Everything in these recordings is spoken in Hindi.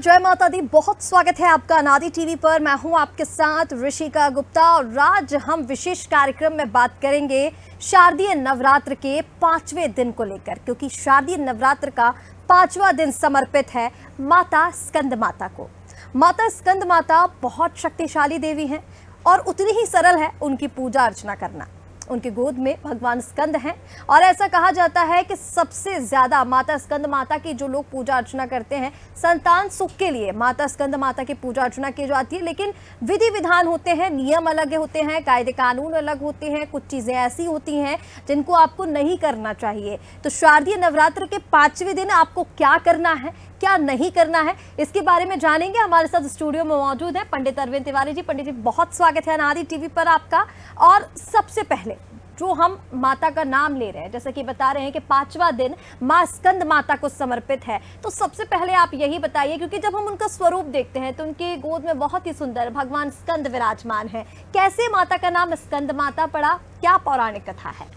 जय माता दी। बहुत स्वागत है आपका अनादि टीवी पर। मैं हूं आपके साथ ऋषिका गुप्ता और आज हम विशेष कार्यक्रम में बात करेंगे शारदीय नवरात्र के 5वें दिन को लेकर, क्योंकि शारदीय नवरात्र का 5वां दिन समर्पित है माता स्कंद माता को। माता स्कंद माता बहुत शक्तिशाली देवी हैं और उतनी ही सरल है उनकी पूजा अर्चना करना। उनकी गोद में भगवान स्कंद हैं और ऐसा कहा जाता है कि सबसे ज्यादा माता स्कंद माता की जो लोग पूजा अर्चना करते हैं, संतान सुख के लिए माता स्कंद माता की पूजा अर्चना की जाती है। लेकिन विधि विधान होते हैं, नियम अलग होते हैं, कायदे कानून अलग होते हैं, कुछ चीजें ऐसी होती हैं जिनको आपको नहीं करना चाहिए। तो शारदीय नवरात्र के 5वें दिन आपको क्या करना है, क्या नहीं करना है, इसके बारे में जानेंगे। हमारे साथ स्टूडियो में मौजूद है पंडित अरविंद तिवारी जी। पंडित जी, बहुत स्वागत है अनादि टीवी पर आपका। और सबसे पहले जो हम माता का नाम ले रहे हैं, जैसे कि बता रहे हैं कि 5वां दिन माँ स्कंद माता को समर्पित है, तो सबसे पहले आप यही बताइए, क्योंकि जब हम उनका स्वरूप देखते हैं तो उनके गोद में बहुत ही सुंदर भगवान स्कंद विराजमान है। कैसे माता का नाम स्कंद माता पड़ा, क्या पौराणिक कथा है?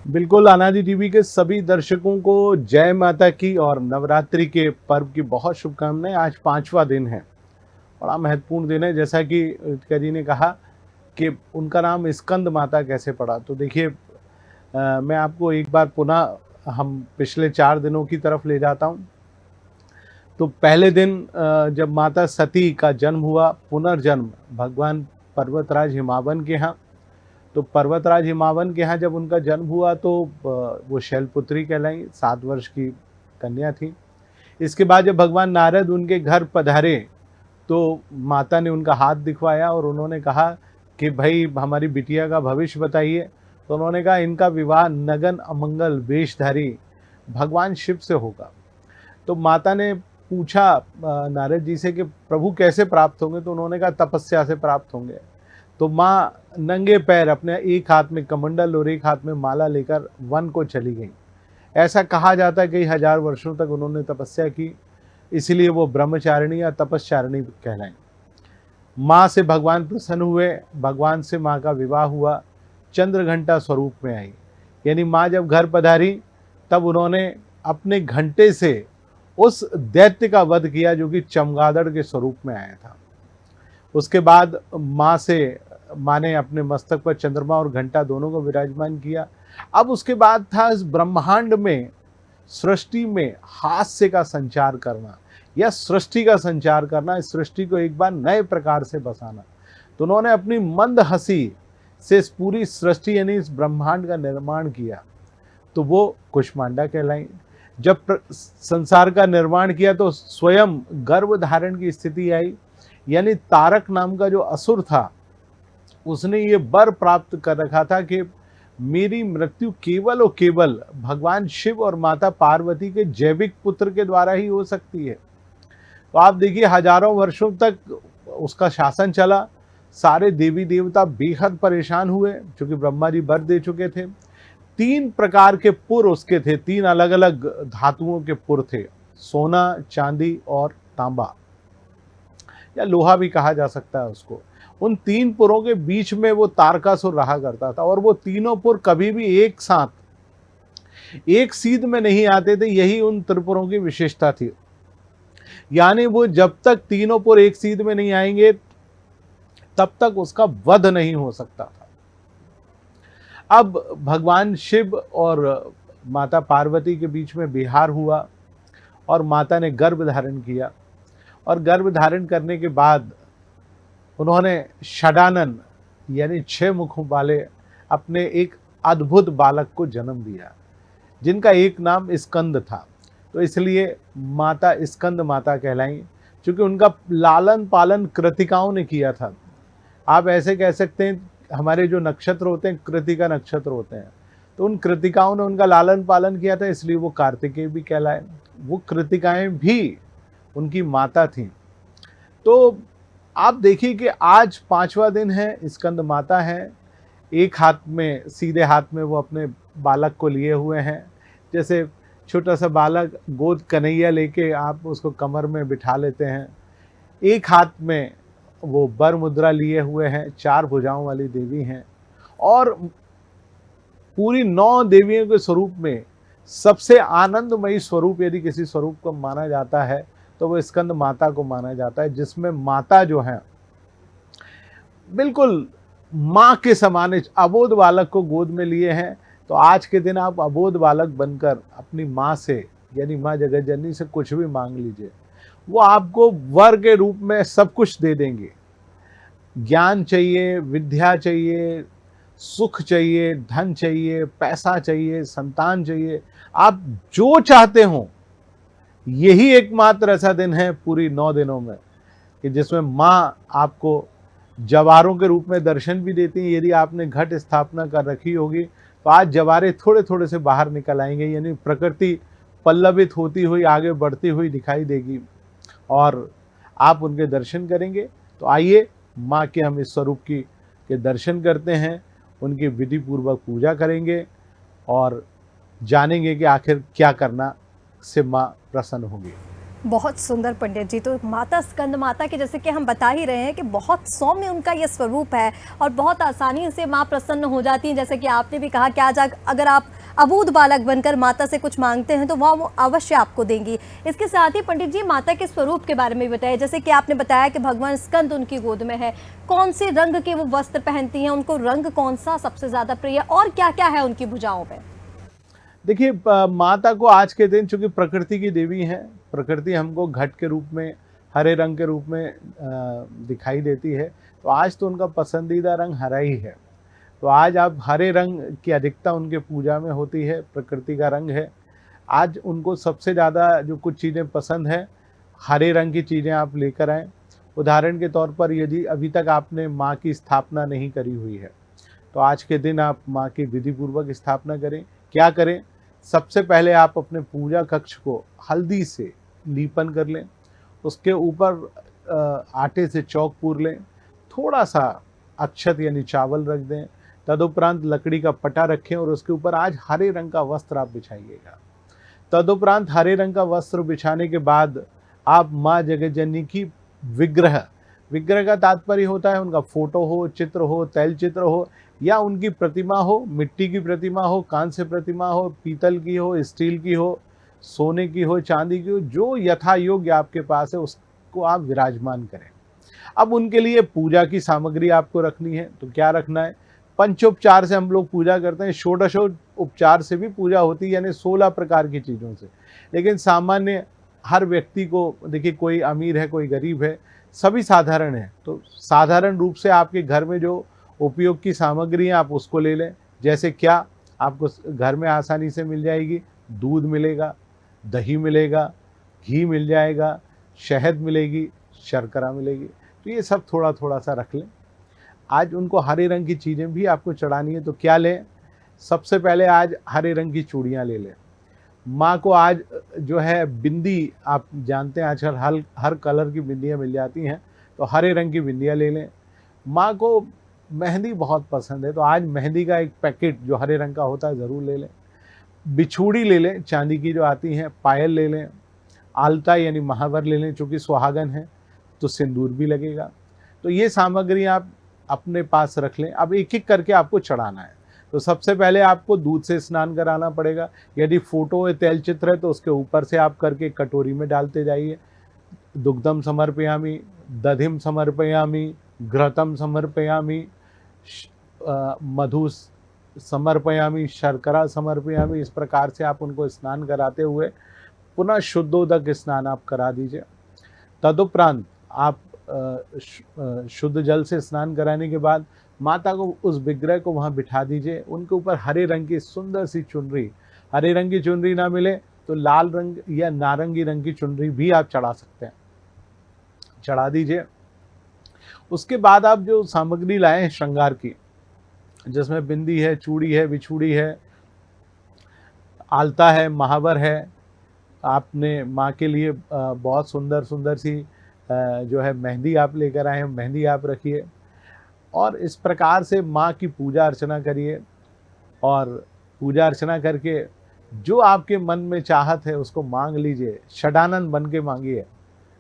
बिल्कुल, अनादि टीवी के सभी दर्शकों को जय माता की और नवरात्रि के पर्व की बहुत शुभकामनाएं। आज 5वां दिन है, बड़ा महत्वपूर्ण दिन है। जैसा कि रितिका जी ने कहा कि उनका नाम स्कंद माता कैसे पड़ा, तो देखिए मैं आपको एक बार पुनः हम पिछले 4 दिनों की तरफ ले जाता हूँ। तो पहले दिन जब माता सती का जन्म हुआ, पुनर्जन्म भगवान पर्वतराज हिमावन के यहाँ, तो पर्वतराज हिमावन के यहाँ जब उनका जन्म हुआ तो वो शैलपुत्री कहलाई, 7 वर्ष की कन्या थी। इसके बाद जब भगवान नारद उनके घर पधारे तो माता ने उनका हाथ दिखवाया और उन्होंने कहा कि भाई हमारी बिटिया का भविष्य बताइए। तो उन्होंने कहा इनका विवाह नगन अमंगल वेशधारी भगवान शिव से होगा। तो माता ने पूछा नारद जी से कि प्रभु कैसे प्राप्त होंगे, तो उन्होंने कहा तपस्या से प्राप्त होंगे। तो माँ नंगे पैर अपने एक हाथ में कमंडल और एक हाथ में माला लेकर वन को चली गई। ऐसा कहा जाता है कई हजार वर्षों तक उन्होंने तपस्या की, इसीलिए वो ब्रह्मचारिणी या तपस्चारिणी कहलाएं। माँ से भगवान प्रसन्न हुए, भगवान से माँ का विवाह हुआ, चंद्रघंटा स्वरूप में आई। यानी माँ जब घर पधारी तब उन्होंने अपने घंटे से उस दैत्य का वध किया जो कि चमगादड़ के स्वरूप में आया था। उसके बाद माँ ने अपने मस्तक पर चंद्रमा और घंटा दोनों को विराजमान किया। अब उसके बाद था इस ब्रह्मांड में, सृष्टि में हास्य का संचार करना या सृष्टि का संचार करना, इस सृष्टि को एक बार नए प्रकार से बसाना। तो उन्होंने अपनी मंद हंसी से इस पूरी सृष्टि यानी इस ब्रह्मांड का निर्माण किया, तो वो कुष्मांडा कहलाई। जब संसार का निर्माण किया तो स्वयं गर्भ धारण की स्थिति आई, यानी तारक नाम का जो असुर था उसने ये वर प्राप्त कर रखा था कि मेरी मृत्यु केवल और केवल भगवान शिव और माता पार्वती के जैविक पुत्र के द्वारा ही हो सकती है। तो आप देखिए हजारों वर्षों तक उसका शासन चला, सारे देवी देवता बेहद परेशान हुए क्योंकि ब्रह्मा जी वर दे चुके थे। 3 प्रकार के पुर उसके थे, 3 अलग अलग धातुओं के पुर थे, सोना, चांदी और तांबा या लोहा भी कहा जा सकता है उसको। उन 3 पुरों के बीच में वो तारकासुर रहा करता था और वो तीनों पुर कभी भी एक साथ एक सीध में नहीं आते थे। यही उन त्रिपुरों की विशेषता थी, यानी वो जब तक तीनों पुर एक सीध में नहीं आएंगे तब तक उसका वध नहीं हो सकता था। अब भगवान शिव और माता पार्वती के बीच में विहार हुआ और माता ने गर्भ धारण किया और गर्भ धारण करने के बाद उन्होंने षडानन यानी 6 मुखों वाले अपने एक अद्भुत बालक को जन्म दिया, जिनका एक नाम स्कंद था। तो इसलिए माता स्कंद माता कहलाई, क्योंकि उनका लालन पालन कृतिकाओं ने किया था। आप ऐसे कह सकते हैं हमारे जो नक्षत्र होते हैं कृतिका नक्षत्र होते हैं, तो उन कृतिकाओं ने उनका लालन पालन किया था, इसलिए वो कार्तिकेय भी कहलाए। वो कृतिकाएं भी उनकी माता थीं। तो आप देखिए कि आज 5वां दिन है, स्कंद माता है, एक हाथ में सीधे हाथ में वो अपने बालक को लिए हुए हैं। जैसे छोटा सा बालक गोद कन्हैया लेके आप उसको कमर में बिठा लेते हैं। एक हाथ में वो बर मुद्रा लिए हुए हैं, 4 भुजाओं वाली देवी हैं और पूरी 9 देवियों के स्वरूप में सबसे आनंदमयी स्वरूप यदि किसी स्वरूप को माना जाता है तो वो स्कंद माता को माना जाता है, जिसमें माता जो है बिल्कुल माँ के समान अबोध बालक को गोद में लिए हैं। तो आज के दिन आप अबोध बालक बनकर अपनी माँ से यानी माँ जगत जननी से कुछ भी मांग लीजिए, वो आपको वर के रूप में सब कुछ दे देंगे। ज्ञान चाहिए, विद्या चाहिए, सुख चाहिए, धन चाहिए, पैसा चाहिए, संतान चाहिए, आप जो चाहते हो, यही एकमात्र ऐसा दिन है पूरी 9 दिनों में कि जिसमें माँ आपको जवारों के रूप में दर्शन भी देती हैं। यदि आपने घट स्थापना कर रखी होगी तो आज जवारे थोड़े थोड़े से बाहर निकल आएंगे, यानी प्रकृति पल्लवित होती हुई आगे बढ़ती हुई दिखाई देगी और आप उनके दर्शन करेंगे। तो आइए माँ के हम इस स्वरूप के दर्शन करते हैं, उनकी विधि पूर्वक पूजा करेंगे और जानेंगे कि आखिर क्या करना से माँ प्रसन्न होगी। बहुत सुंदर पंडित जी। तो माता स्कंद माता के जैसे कि हम बता ही रहे हैं कि बहुत सौम्य उनका ये स्वरूप है और बहुत आसानी से माँ प्रसन्न हो जाती हैं। जैसे कि आपने भी कहा कि आज अगर आप अबूझ बालक बनकर माता से कुछ मांगते हैं तो वो अवश्य आपको देंगी। इसके साथ ही पंडित जी माता के स्वरूप के बारे में भी बताया, जैसे कि आपने बताया कि भगवान स्कंद उनकी गोद में है, कौन से रंग के वो वस्त्र पहनती हैं, उनको रंग कौन सा सबसे ज्यादा प्रिय और क्या क्या है उनकी भुजाओं में? देखिए, माता को आज के दिन चूंकि प्रकृति की देवी है, प्रकृति हमको घट के रूप में हरे रंग के रूप में दिखाई देती है, तो आज तो उनका पसंदीदा रंग हरा ही है। तो आज आप हरे रंग की अधिकता उनके पूजा में होती है, प्रकृति का रंग है। आज उनको सबसे ज़्यादा जो कुछ चीज़ें पसंद है, हरे रंग की चीज़ें आप लेकर आएँ। उदाहरण के तौर पर यदि अभी तक आपने माँ की स्थापना नहीं करी हुई है तो आज के दिन आप माँ की विधि पूर्वक स्थापना करें। क्या करें? सबसे पहले आप अपने पूजा कक्ष को हल्दी से लीपन कर लें, उसके ऊपर आटे से चौक पूर लें, थोड़ा सा अक्षत यानी चावल रख दें, तदुपरांत लकड़ी का पटा रखें और उसके ऊपर आज हरे रंग का वस्त्र आप बिछाइएगा। तदुपरांत हरे रंग का वस्त्र बिछाने के बाद आप माँ जगत जननी की विग्रह का तात्पर्य होता है उनका फोटो हो, चित्र हो, तैल चित्र हो या उनकी प्रतिमा हो, मिट्टी की प्रतिमा हो, कांस्य प्रतिमा हो, पीतल की हो, स्टील की हो, सोने की हो, चांदी की हो, जो यथा योग्य आपके पास है उसको आप विराजमान करें। अब उनके लिए पूजा की सामग्री आपको रखनी है, तो क्या रखना है? पंचोपचार से हम लोग पूजा करते हैं, षोडशोपचार से भी पूजा होती है, यानी 16 प्रकार की चीज़ों से। लेकिन सामान्य हर व्यक्ति को, देखिए कोई अमीर है, कोई गरीब है, सभी साधारण है, तो साधारण रूप से आपके घर में जो उपयोग की सामग्री है आप उसको ले लें। जैसे क्या आपको घर में आसानी से मिल जाएगी, दूध मिलेगा, दही मिलेगा, घी मिल जाएगा, शहद मिलेगी, शर्करा मिलेगी, तो ये सब थोड़ा थोड़ा सा रख लें। आज उनको हरे रंग की चीज़ें भी आपको चढ़ानी है, तो क्या लें? सबसे पहले आज हरे रंग की चूड़ियाँ ले लें। माँ को आज जो है बिंदी, आप जानते हैं आजकल हर कलर की बिंदियाँ मिल जाती हैं, तो हरे रंग की बिंदियाँ ले लें। माँ को मेहंदी बहुत पसंद है, तो आज मेहंदी का एक पैकेट जो हरे रंग का होता है ज़रूर ले लें। बिछूड़ी ले लें, चांदी की जो आती हैं, पायल ले लें, आलता यानी महावर ले लें, चूँकि सुहागन है तो सिंदूर भी लगेगा। तो ये सामग्री आप अपने पास रख लें। अब एक एक करके आपको चढ़ाना है। तो सबसे पहले आपको दूध से स्नान कराना पड़ेगा। यदि फोटो है, तैल चित्र है, तो उसके ऊपर से आप करके कटोरी में डालते जाइए। दुग्धम समर्पयामि, दधिम समर्पयामि, घृतम समर्पयामि, मधु समर्पयामि, शर्करा समर्पयामि। इस प्रकार से आप उनको स्नान कराते हुए पुनः शुद्धोदक स्नान आप करा दीजिए। तदुपरांत आप शुद्ध जल से स्नान कराने के बाद माता को, उस विग्रह को वहाँ बिठा दीजिए। उनके ऊपर हरे रंग की सुंदर सी चुनरी, हरे रंग की चुनरी ना मिले तो लाल रंग या नारंगी रंग की चुनरी भी आप चढ़ा सकते हैं, चढ़ा दीजिए। उसके बाद आप जो सामग्री लाए हैं श्रृंगार की, जिसमें बिंदी है, चूड़ी है, बिछूड़ी है, आलता है, महावर है, आपने माँ के लिए बहुत सुंदर सुंदर सी जो है मेहंदी आप लेकर आए हैं, मेहंदी आप रखिए और इस प्रकार से माँ की पूजा अर्चना करिए। और पूजा अर्चना करके जो आपके मन में चाहत है उसको मांग लीजिए, षडानंद बन के मांगिए,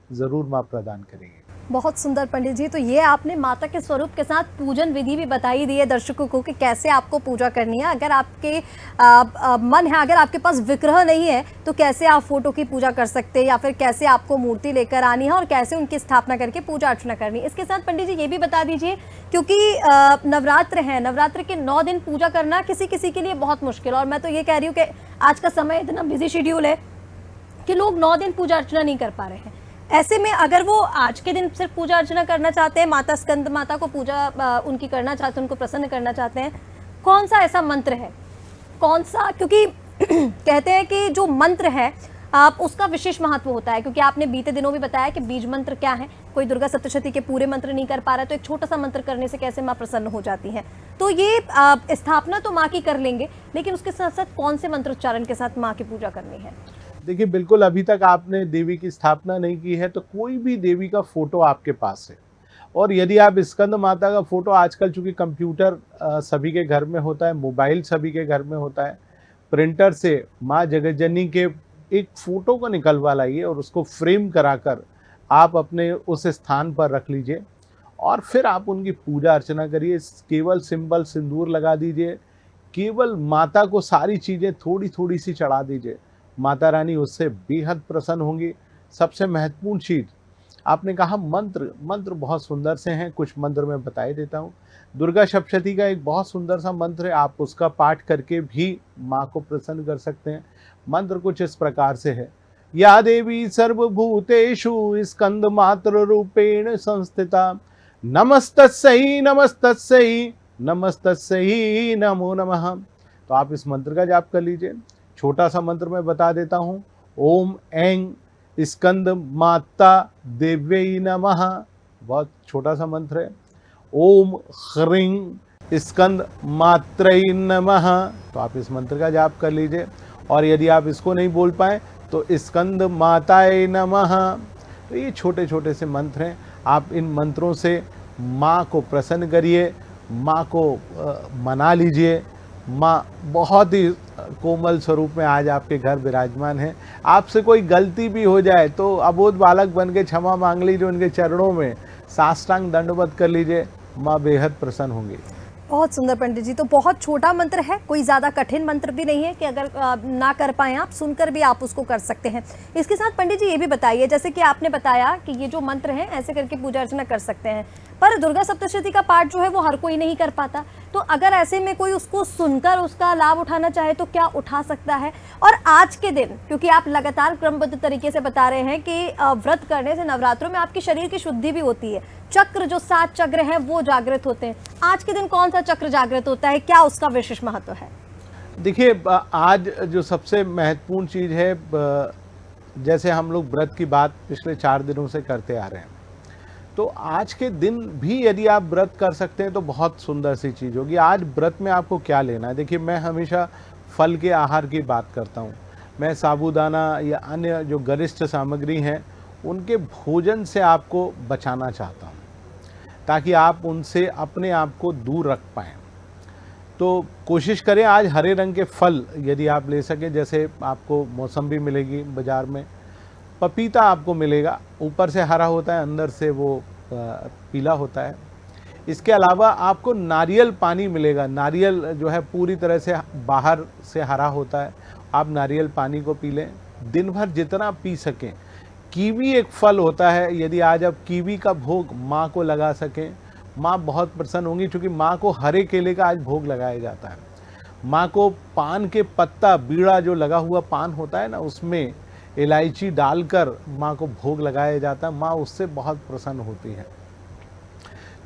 ज़रूर माँ प्रदान करेंगे। बहुत सुंदर पंडित जी। तो ये आपने माता के स्वरूप के साथ पूजन विधि भी बताई दी है दर्शकों को कि कैसे आपको पूजा करनी है। अगर आपके मन है, अगर आपके पास विग्रह नहीं है तो कैसे आप फोटो की पूजा कर सकते हैं, या फिर कैसे आपको मूर्ति लेकर आनी है और कैसे उनकी स्थापना करके पूजा अर्चना करनी है। इसके साथ पंडित जी ये भी बता दीजिए, क्योंकि नवरात्र है, नवरात्र के 9 दिन पूजा करना किसी किसी के लिए बहुत मुश्किल, और मैं तो ये कह रही हूँ कि आज का समय इतना बिजी शेड्यूल है कि लोग 9 दिन पूजा अर्चना नहीं कर पा रहे हैं। ऐसे में अगर वो आज के दिन सिर्फ पूजा अर्चना करना चाहते हैं, माता स्कंद माता को पूजा उनकी करना चाहते हैं, उनको प्रसन्न करना चाहते हैं, कौन सा ऐसा मंत्र है, कौन सा, क्योंकि कहते हैं कि जो मंत्र है आप उसका विशेष महत्व होता है, क्योंकि आपने बीते दिनों भी बताया कि बीज मंत्र क्या है। कोई दुर्गा सप्तशती के पूरे मंत्र नहीं कर पा रहा है तो एक छोटा सा मंत्र करने से कैसे माँ प्रसन्न हो जाती है। तो ये स्थापना तो माँ की कर लेंगे, लेकिन उसके साथ साथ कौन से मंत्रोच्चारण के साथ माँ की पूजा करनी है? देखिए, बिल्कुल अभी तक आपने देवी की स्थापना नहीं की है तो कोई भी देवी का फोटो आपके पास है, और यदि आप स्कंद माता का फोटो, आजकल चूंकि कंप्यूटर सभी के घर में होता है, मोबाइल सभी के घर में होता है, प्रिंटर से माँ जगतजननी के एक फोटो को निकलवा लाइए और उसको फ्रेम कराकर आप अपने उस स्थान पर रख लीजिए और फिर आप उनकी पूजा अर्चना करिए। केवल सिंपल सिंदूर लगा दीजिए, केवल माता को सारी चीज़ें थोड़ी थोड़ी सी चढ़ा दीजिए, माता रानी उससे बेहद प्रसन्न होंगी। सबसे महत्वपूर्ण चीज़ आपने कहा मंत्र, मंत्र बहुत सुंदर से हैं, कुछ मंत्र मैं बता ही देता हूँ। दुर्गा सप्तशती का एक बहुत सुंदर सा मंत्र है, आप उसका पाठ करके भी माँ को प्रसन्न कर सकते हैं। मंत्र कुछ इस प्रकार से है, या देवी सर्वभूतेषु स्कंद मात्र रूपेण संस्थिता, नमस्तस्यै नमस्तस्यै नमस्तस्यै नमो नमः। तो आप इस मंत्र का जाप कर लीजिए। छोटा सा मंत्र मैं बता देता हूँ, ओम ऐं स्कंद माता देव्यै नमः, बहुत छोटा सा मंत्र है। ओम ह्रीं स्कंद मात्रै नमः, तो आप इस मंत्र का जाप कर लीजिए। और यदि आप इसको नहीं बोल पाए तो स्कंद माताय नमः। तो ये छोटे छोटे से मंत्र हैं, आप इन मंत्रों से माँ को प्रसन्न करिए, माँ को मना लीजिए। माँ बहुत ही कोमल स्वरूप में आज आपके घर विराजमान है। आपसे कोई गलती भी हो जाए तो अबोध बालक बन के क्षमा मांग लीजिए, उनके चरणों में साष्टांग दंडवत कर लीजिए, माँ बेहद प्रसन्न होंगी। बहुत सुंदर पंडित जी। तो बहुत छोटा मंत्र है, कोई ज़्यादा कठिन मंत्र भी नहीं है कि अगर ना कर पाएँ आप, सुनकर भी आप उसको कर सकते हैं। इसके साथ पंडित जी ये भी बताइए, जैसे कि आपने बताया कि ये जो मंत्र हैं ऐसे करके पूजा अर्चना कर सकते हैं, पर दुर्गा सप्तशती का पाठ जो है वो हर कोई नहीं कर पाता, तो अगर ऐसे में कोई उसको सुनकर उसका लाभ उठाना चाहे तो क्या उठा सकता है? और आज के दिन, क्योंकि आप लगातार क्रमबद्ध तरीके से बता रहे हैं कि व्रत करने से नवरात्रों में आपके शरीर की शुद्धि भी होती है, चक्र जो 7 चक्र हैं वो जागृत होते हैं, आज के दिन कौन सा चक्र जागृत होता है, क्या उसका विशेष महत्व है? देखिए, आज जो सबसे महत्वपूर्ण चीज़ है, जैसे हम लोग व्रत की बात पिछले 4 दिनों से करते आ रहे हैं, तो आज के दिन भी यदि आप व्रत कर सकते हैं तो बहुत सुंदर सी चीज़ होगी। आज व्रत में आपको क्या लेना है? देखिए, मैं हमेशा फल के आहार की बात करता हूँ, मैं साबूदाना या अन्य जो गरिष्ठ सामग्री हैं उनके भोजन से आपको बचाना चाहता हूँ, ताकि आप उनसे अपने आप को दूर रख पाएँ। तो कोशिश करें आज हरे रंग के फल यदि आप ले सकें, जैसे आपको मौसम्बी मिलेगी बाज़ार में, पपीता आपको मिलेगा, ऊपर से हरा होता है, अंदर से वो पीला होता है। इसके अलावा आपको नारियल पानी मिलेगा, नारियल जो है पूरी तरह से बाहर से हरा होता है, आप नारियल पानी को पी लें, दिन भर जितना पी सकें। कीवी एक फल होता है, यदि आज आप कीवी का भोग माँ को लगा सकें, माँ बहुत प्रसन्न होंगी, क्योंकि माँ को हरे केले का आज भोग लगाया जाता है। माँ को पान के पत्ता, बीड़ा जो लगा हुआ पान होता है ना, उसमें इलायची डालकर माँ को भोग लगाया जाता है, माँ उससे बहुत प्रसन्न होती है।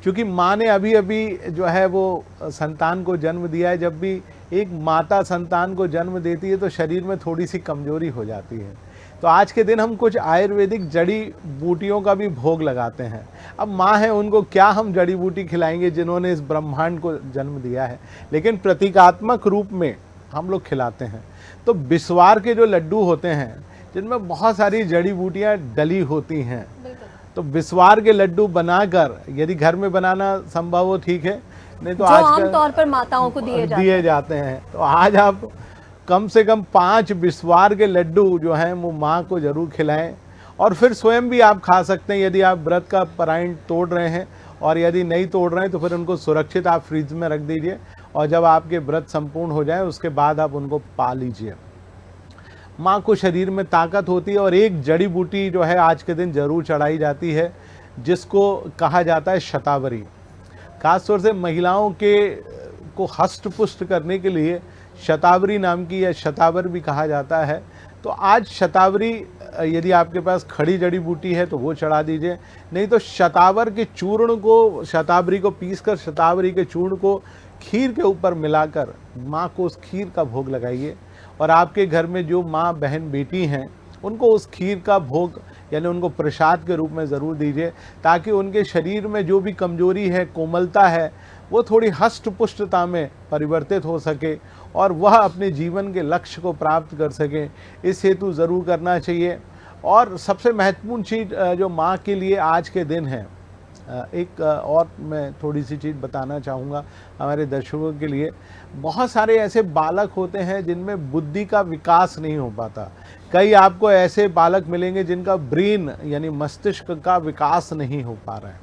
क्योंकि माँ ने अभी अभी जो है वो संतान को जन्म दिया है, जब भी एक माता संतान को जन्म देती है तो शरीर में थोड़ी सी कमजोरी हो जाती है। तो आज के दिन हम कुछ आयुर्वेदिक जड़ी बूटियों का भी भोग लगाते हैं। अब माँ है, उनको क्या हम जड़ी बूटी खिलाएंगे जिन्होंने इस ब्रह्मांड को जन्म दिया है, लेकिन प्रतीकात्मक रूप में हम लोग खिलाते हैं। तो बिस्वार के जो लड्डू होते हैं जिनमें बहुत सारी जड़ी बूटियाँ डली होती हैं, तो बिस्वार के लड्डू बनाकर यदि घर में बनाना संभव हो ठीक है, नहीं तो आज आमतौर पर माताओं को दिए जाते हैं। तो आज आप कम से कम 5 बिस्वार के लड्डू जो हैं वो माँ को ज़रूर खिलाएं। और फिर स्वयं भी आप खा सकते हैं यदि आप व्रत का परायण तोड़ रहे हैं, और यदि नहीं तोड़ रहे हैं तो फिर उनको सुरक्षित आप फ्रिज में रख दीजिए, और जब आपके व्रत संपूर्ण हो जाए उसके बाद आप उनको पा लीजिए। माँ को शरीर में ताकत होती है, और एक जड़ी बूटी जो है आज के दिन जरूर चढ़ाई जाती है, जिसको कहा जाता है शतावरी। खासतौर से महिलाओं के को हष्ट पुष्ट करने के लिए शतावरी नाम की, या शतावर भी कहा जाता है। तो आज शतावरी यदि आपके पास खड़ी जड़ी बूटी है तो वो चढ़ा दीजिए, नहीं तो शतावर के चूर्ण को, शतावरी को पीसकर शतावरी के चूर्ण को खीर के ऊपर मिलाकर माँ को उस खीर का भोग लगाइए, और आपके घर में जो माँ बहन बेटी हैं उनको उस खीर का भोग यानी उनको प्रसाद के रूप में ज़रूर दीजिए, ताकि उनके शरीर में जो भी कमजोरी है, कोमलता है, वो थोड़ी हष्ट पुष्टता में परिवर्तित हो सके और वह अपने जीवन के लक्ष्य को प्राप्त कर सकें। इस हेतु ज़रूर करना चाहिए। और सबसे महत्वपूर्ण चीज़ जो माँ के लिए आज के दिन है, एक और मैं थोड़ी सी चीज़ बताना चाहूँगा हमारे दर्शकों के लिए। बहुत सारे ऐसे बालक होते हैं जिनमें बुद्धि का विकास नहीं हो पाता। कई आपको ऐसे बालक मिलेंगे जिनका ब्रेन यानी मस्तिष्क का विकास नहीं हो पा रहा है,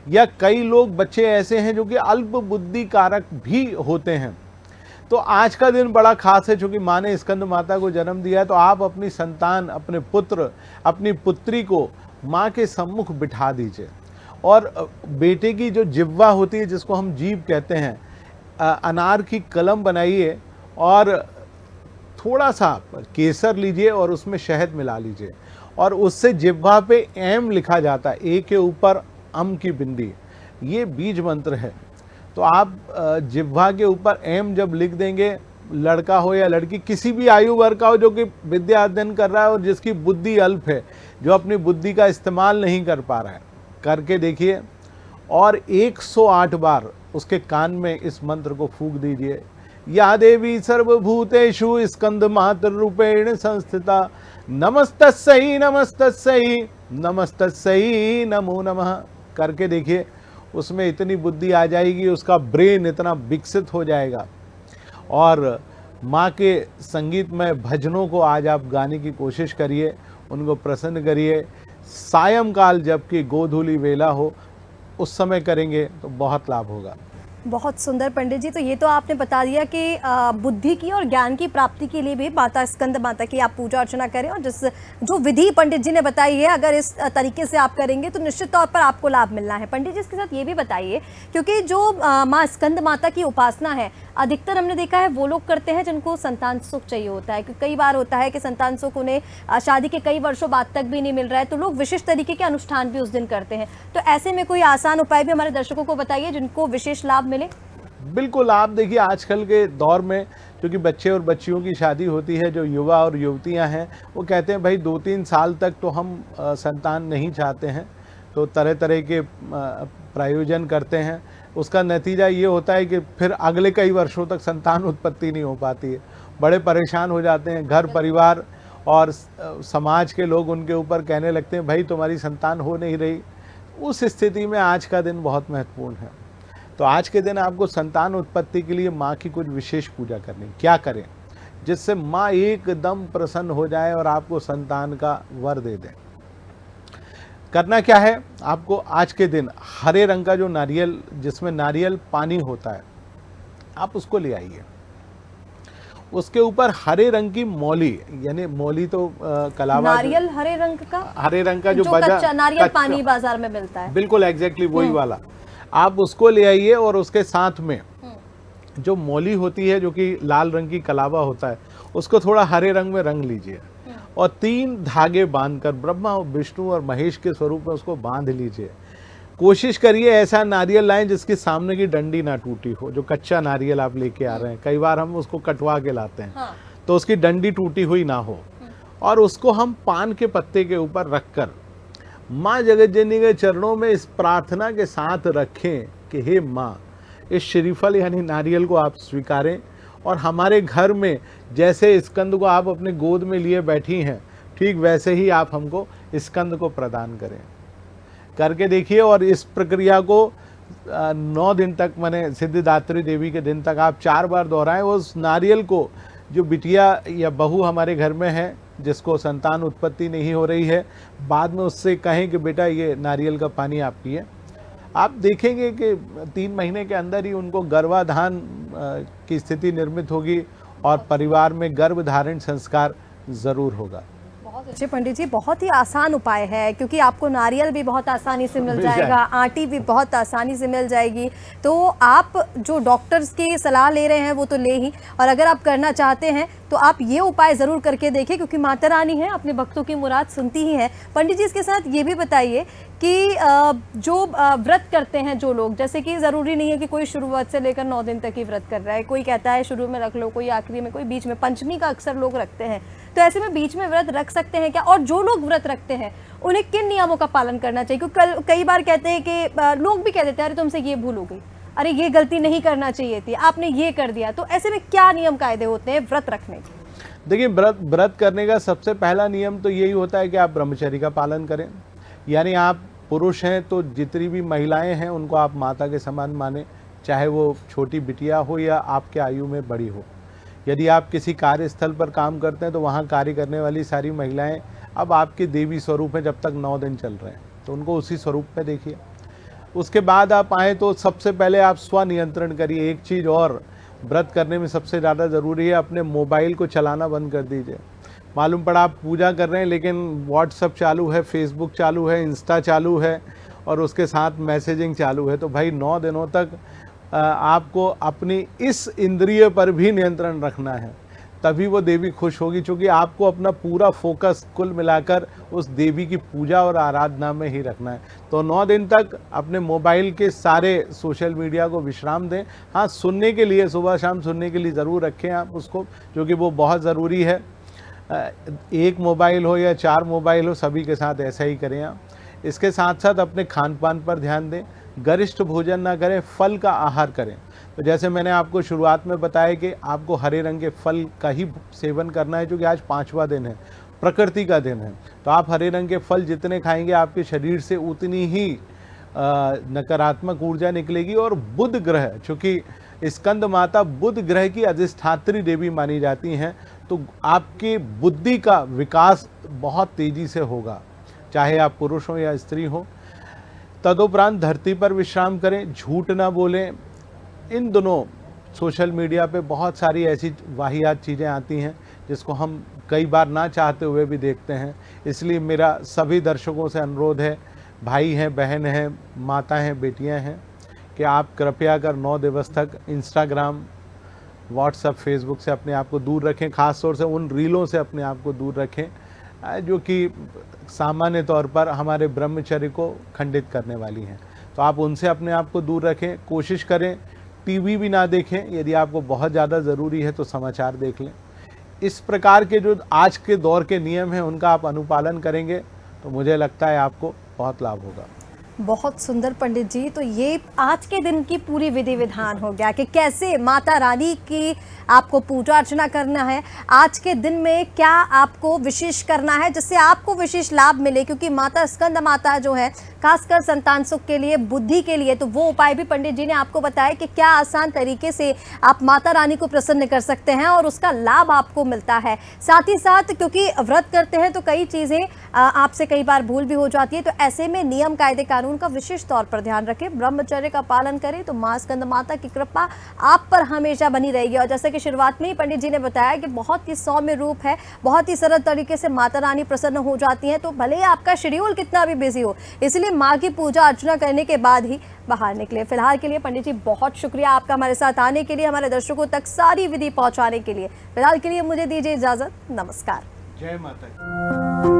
या कई लोग बच्चे ऐसे हैं जो कि अल्प बुद्धि कारक भी होते हैं। तो आज का दिन बड़ा खास है, चूँकि माँ ने स्कंद माता को जन्म दिया है, तो आप अपनी संतान, अपने पुत्र, अपनी पुत्री को माँ के सम्मुख बिठा दीजिए, और बेटे की जो जिह्वा होती है, जिसको हम जीभ कहते हैं, अनार की कलम बनाइए और थोड़ा सा केसर लीजिए और उसमें शहद मिला लीजिए, और उससे जिह्वा पे एम लिखा जाता है, ए के ऊपर अम की बिंदी, ये बीज मंत्र है। तो आप जिह्वा के ऊपर एम जब लिख देंगे, लड़का हो या लड़की, किसी भी आयु वर्ग का हो जो कि विद्या अध्ययन कर रहा है और जिसकी बुद्धि अल्प है, जो अपनी बुद्धि का इस्तेमाल नहीं कर पा रहा है, करके देखिए, और 108 बार उसके कान में इस मंत्र को फूंक दीजिए। या देवी सर्वभूतेषु स्कंद मात्र रूपेण संस्थिता, नमस्तस्यै नमस्तस्यै नमस्तस्यै नमो नमः, करके देखिए। उसमें इतनी बुद्धि आ जाएगी, उसका ब्रेन इतना विकसित हो जाएगा। और माँ के संगीतमय भजनों को आज आप गाने की कोशिश करिए, उनको प्रसन्न करिए। सायंकाल जबकि गोधूली वेला हो, उस समय करेंगे तो बहुत लाभ होगा। बहुत सुंदर पंडित जी। तो ये तो आपने बता दिया कि बुद्धि की और ज्ञान की प्राप्ति के लिए भी माता स्कंद माता की आप पूजा अर्चना करें, और जो विधि पंडित जी ने बताई है, अगर इस तरीके से आप करेंगे तो निश्चित तौर पर आपको लाभ मिलना है। पंडित जी इसके साथ ये भी बताइए, क्योंकि जो माँ स्कंद माता की उपासना है, अधिकतर हमने देखा है वो लोग करते हैं जिनको संतान सुख चाहिए होता है, क्योंकि कई बार होता है कि संतान सुख उन्हें शादी के कई वर्षों बाद तक भी नहीं मिल रहा है, तो लोग विशिष्ट तरीके के अनुष्ठान भी उस दिन करते हैं। तो ऐसे में कोई आसान उपाय भी हमारे दर्शकों को बताइए जिनको विशेष लाभ मिले। बिल्कुल, आप देखिए आजकल के दौर में क्योंकि बच्चे और बच्चियों की शादी होती है, जो युवा और युवतियां हैं वो कहते हैं भाई 2-3 साल तक तो हम संतान नहीं चाहते हैं, तो तरह तरह के प्रायोजन करते हैं। उसका नतीजा ये होता है कि फिर अगले कई वर्षों तक संतान उत्पत्ति नहीं हो पाती है, बड़े परेशान हो जाते हैं। घर परिवार और समाज के लोग उनके ऊपर कहने लगते हैं भाई तुम्हारी संतान हो नहीं रही। उस स्थिति में आज का दिन बहुत महत्वपूर्ण है। तो आज के दिन आपको संतान उत्पत्ति के लिए माँ की कुछ विशेष पूजा करनी। क्या करें जिससे माँ एकदम प्रसन्न हो जाए और आपको संतान का वर दे दें? करना क्या है, आपको आज के दिन हरे रंग का जो नारियल, जिसमें नारियल पानी होता है, आप उसको ले आइए। उसके ऊपर हरे रंग की मौली, यानी मौली तो कलावा, नारियल हरे रंग का, हरे रंग का जो कच्चा नारियल पानी बाजार में मिलता है, बिल्कुल एग्जैक्टली वही वाला, आप उसको ले आइए। और उसके साथ में जो मौली होती है, जो कि लाल रंग की कलावा होता है, उसको थोड़ा हरे रंग में रंग लीजिए, और 3 धागे बांधकर ब्रह्मा, विष्णु और महेश के स्वरूप में उसको बांध लीजिए। कोशिश करिए ऐसा नारियल लाएं जिसकी सामने की डंडी ना टूटी हो। जो कच्चा नारियल आप लेके आ रहे हैं, कई बार हम उसको कटवा के लाते हैं, तो उसकी डंडी टूटी हुई ना हो, और उसको हम पान के पत्ते के ऊपर रखकर माँ जगत जननी के चरणों में इस प्रार्थना के साथ रखें कि हे माँ, इस श्रीफल यानी नारियल को आप स्वीकारें, और हमारे घर में जैसे स्कंद को आप अपने गोद में लिए बैठी हैं, ठीक वैसे ही आप हमको स्कंद को प्रदान करें। करके देखिए, और इस प्रक्रिया को 9 दिन तक, माने सिद्धिदात्री देवी के दिन तक आप 4 बार दोहराएं। उस नारियल को जो बिटिया या बहू हमारे घर में है जिसको संतान उत्पत्ति नहीं हो रही है, बाद में उससे कहें कि बेटा ये नारियल का पानी आप पिए, आप देखेंगे कि 3 महीने के अंदर ही उनको गर्भाधान की स्थिति निर्मित होगी और परिवार में गर्भधारण संस्कार ज़रूर होगा। बहुत अच्छे पंडित जी, बहुत ही आसान उपाय है, क्योंकि आपको नारियल भी बहुत आसानी से मिल जाएगा, आटी भी बहुत आसानी से मिल जाएगी। तो आप जो डॉक्टर्स की सलाह ले रहे हैं वो तो ले ही, और अगर आप करना चाहते हैं तो आप ये उपाय ज़रूर करके देखें, क्योंकि माता रानी है, अपने भक्तों की मुराद सुनती ही है। पंडित जी, इसके साथ ये भी बताइए कि जो व्रत करते हैं जो लोग, जैसे कि ज़रूरी नहीं है कि कोई शुरुआत से लेकर 9 दिन तक ही व्रत कर रहा है, कोई कहता है शुरू में रख लो, कोई आखिरी में, कोई बीच में, पंचमी का अक्सर लोग रखते हैं, तो ऐसे में बीच में व्रत रख सकते हैं क्या? और जो लोग व्रत रखते हैं उन्हें किन नियमों का पालन करना चाहिए? क्योंकि कई बार कहते हैं कि लोग भी कह देते हैं अरे तुमसे ये भूल हो गई, अरे ये गलती नहीं करना चाहिए थी, आपने ये कर दिया। तो ऐसे में क्या नियम कायदे होते हैं व्रत रखने के? देखिए, व्रत करने का सबसे पहला नियम तो यही होता है कि आप ब्रह्मचर्य का पालन करें। यानी आप पुरुष हैं तो जितनी भी महिलाएं हैं उनको आप माता के समान माने, चाहे वो छोटी बिटिया हो या आपके आयु में बड़ी हो। यदि आप किसी कार्यस्थल पर काम करते हैं तो वहाँ कार्य करने वाली सारी महिलाएं अब आपके देवी स्वरूप में, जब तक 9 दिन चल रहे हैं तो उनको उसी स्वरूप में देखिए। उसके बाद आप आए तो सबसे पहले आप स्वनियंत्रण करिए। एक चीज़ और व्रत करने में सबसे ज़्यादा ज़रूरी है, अपने मोबाइल को चलाना बंद कर दीजिए। मालूम पड़ा आप पूजा कर रहे हैं लेकिन व्हाट्सअप चालू है, फेसबुक चालू है, इंस्टा चालू है और उसके साथ मैसेजिंग चालू है, तो भाई 9 दिनों तक आपको अपनी इस इंद्रिय पर भी नियंत्रण रखना है, तभी वो देवी खुश होगी, क्योंकि आपको अपना पूरा फोकस कुल मिलाकर उस देवी की पूजा और आराधना में ही रखना है। तो 9 दिन तक अपने मोबाइल के सारे सोशल मीडिया को विश्राम दें। हाँ, सुनने के लिए, सुबह शाम सुनने के लिए ज़रूर रखें आप उसको, क्योंकि वो बहुत ज़रूरी है। 1 मोबाइल हो या 4 मोबाइल हो, सभी के साथ ऐसा ही करें आप। इसके साथ साथ अपने खान पान पर ध्यान दें, गरिष्ठ भोजन ना करें, फल का आहार करें। तो जैसे मैंने आपको शुरुआत में बताया कि आपको हरे रंग के फल का ही सेवन करना है, क्योंकि आज 5वां दिन है, प्रकृति का दिन है। तो आप हरे रंग के फल जितने खाएंगे आपके शरीर से उतनी ही नकारात्मक ऊर्जा निकलेगी। और बुध ग्रह, चूँकि स्कंद माता बुध ग्रह की अधिष्ठात्री देवी मानी जाती हैं, तो आपकी बुद्धि का विकास बहुत तेज़ी से होगा, चाहे आप पुरुष हो या स्त्री हो। तदुपरांत धरती पर विश्राम करें, झूठ ना बोलें। इन दोनों सोशल मीडिया पे बहुत सारी ऐसी वाहियात चीज़ें आती हैं जिसको हम कई बार ना चाहते हुए भी देखते हैं। इसलिए मेरा सभी दर्शकों से अनुरोध है, भाई हैं, बहन हैं, माता हैं, बेटियां हैं, कि आप कृपया कर 9 दिवस तक इंस्टाग्राम, व्हाट्सएप, फेसबुक से अपने आप को दूर रखें। ख़ास तौर से उन रीलों से अपने आप को दूर रखें जो कि सामान्य तौर पर हमारे ब्रह्मचर्य को खंडित करने वाली हैं। तो आप उनसे अपने आप को दूर रखें। कोशिश करें टीवी भी ना देखें, यदि आपको बहुत ज़्यादा ज़रूरी है तो समाचार देख लें। इस प्रकार के जो आज के दौर के नियम हैं उनका आप अनुपालन करेंगे तो मुझे लगता है आपको बहुत लाभ होगा। बहुत सुंदर पंडित जी, तो ये आज के दिन की पूरी विधि विधान हो गया कि कैसे माता रानी की आपको पूजा अर्चना करना है, आज के दिन में क्या आपको विशेष करना है जिससे आपको विशेष लाभ मिले, क्योंकि माता स्कंद माता जो है खासकर संतान सुख के लिए, बुद्धि के लिए, तो वो उपाय भी पंडित जी ने आपको बताया कि क्या आसान तरीके से आप माता रानी को प्रसन्न कर सकते हैं और उसका लाभ आपको मिलता है। साथ ही साथ क्योंकि व्रत करते हैं तो कई चीज़ें आपसे कई बार भूल भी हो जाती है, तो ऐसे में नियम कायदे कानून का विशेष तौर पर ध्यान रखें, ब्रह्मचर्य का पालन करें, तो मां स्कंद माता की कृपा आप पर हमेशा बनी रहेगी। और जैसे कि शुरुआत में ही पंडित जी ने बताया कि बहुत ही सौम्य रूप है, बहुत ही सरल तरीके से माता रानी प्रसन्न हो जाती हैं, तो भले ही आपका शेड्यूल कितना भी बिजी हो, इसलिए माँ की पूजा अर्चना करने के बाद ही बाहर निकले। फिलहाल के लिए पंडित जी बहुत शुक्रिया आपका हमारे साथ आने के लिए, हमारे दर्शकों तक सारी विधि पहुंचाने के लिए। फिलहाल के लिए मुझे दीजिए इजाजत, नमस्कार। जय माता दी।